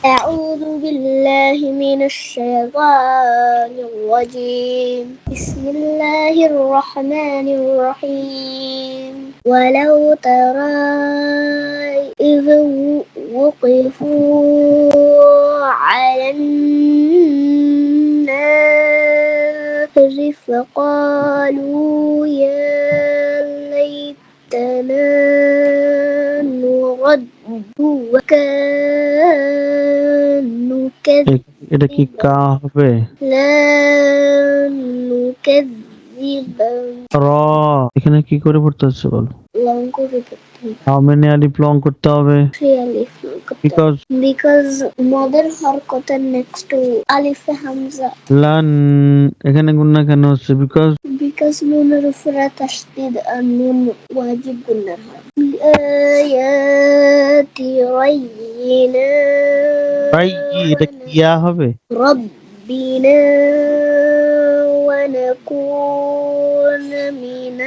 أعوذ بالله من الشيطان الرجيم بسم الله الرحمن الرحيم ولو ترى إذ وقفوا على النار فقالوا يا ليتنا نرد وكانوا এটা কি কা হবে? لا نكذب র এখানে কি করে পড়তে হচ্ছে বল? long করে পড়তে হাউ মেনি আলিফ লং করতে হবে? alif long করতে বিকজ because মদের হরকতের next to alif হামজা লান এখানে গুণনা কেন হচ্ছে? বিকজ because নুনের উপরে তাসদিদ আর নুন ওয়াজিব গুণা হয় আয়াতি রাইয়িনা ভাই এটা কি ইয়া হবে? ربنا ونكون من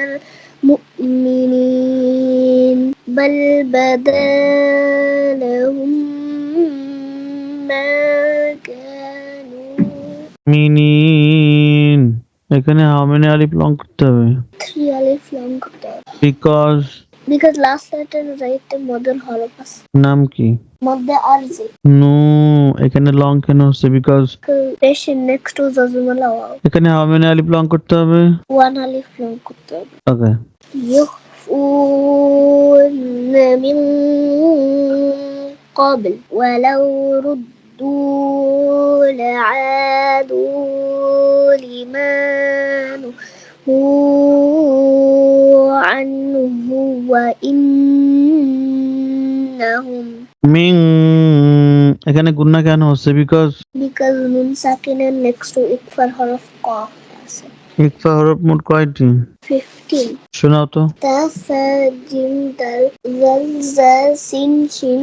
المؤمنين بل بدا لهم ما كانوا মিনিন এখানে হাউ মেনি আলিফ লং করতে হবে? 3 alif long করতে হবে বিকজ because last letter রাইতে মদের হরফ আছে নাম কি? মধ্যে আরজি নো এখানে লং কেন হচ্ছে? বিকজ পেশেন্ট নেক্সট টু জাজমালা এখানে হাউ মেনি আলিফ লং করতে হবে? 1 alif long করতে হবে ওকে يخفون من قبل ولو ردوا لعادوا لما نهوا عنه وإنهم মিং এখানে গুণনা কেন হচ্ছে? বিকজ because nun সাকিনের next to ইকফার হরফ কফ আছে ইকফা হরফ মোট কয়টি? 15 শোনাও তো। তা সা জিম দাল জাল জা সিন শিন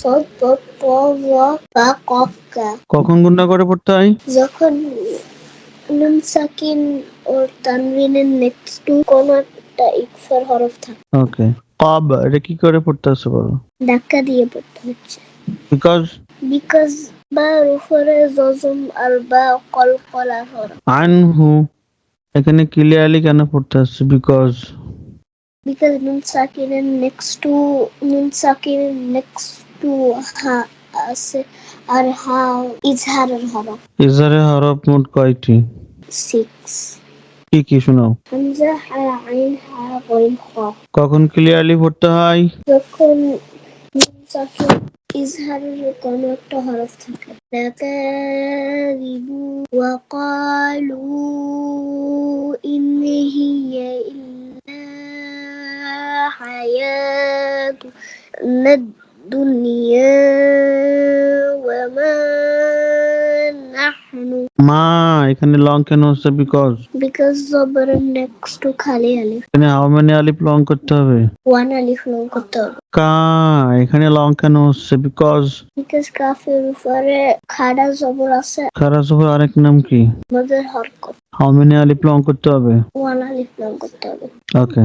সদ ত ত ওয়া বা কফ কা কখন গুণনা করে পড়তে হয়? যখন নুন সাকিন ওর তানবিনের নেক্সট টু কোন একটা ইকফার হরফ থাকে ওকে কব এটা কি করে পড়তে হচ্ছে বলো? ধাক্কা দিয়ে পড়তে হচ্ছে বিকজ বিকজ বা উপরে জজম আর বা কলকলা হরফ আনহু এখানে ক্লিয়ারলি কেন পড়তে হচ্ছে? বিকজ nun sakiনের next to হা আছে আর হা ইজহারের হরফ ইজারে হরফ মোট কয়টি? 6 কি কি শোনাও। হামজা হা আইন হা গইন খ কখন ক্লিয়ারলি পড়তে হয়? যখন নুন সাকিন ইজহারের কোনো একটা হরফ থাকে লাকাযিবু ওয়া ক্বালু ইন হিয়া ইল্লা হায়াতুনা দুনিয়া ওয়া মা নাহনু মা এখানে লং কেন হচ্ছে? বিকজ because জবরের next to খালি আলিফ এখানে হাউ মেনি আলিফ লং করতে হবে? 1 alif long করতে হবে কা এখানে লং কেন হচ্ছে? বিকজ because কাফের উপরে খাড়া জবর আছে খারাপ জবর আরেক নাম কি? মদের হরকত হাউ মেনি আলিফ লং করতে হবে? 1 alif long করতে হবে ওকে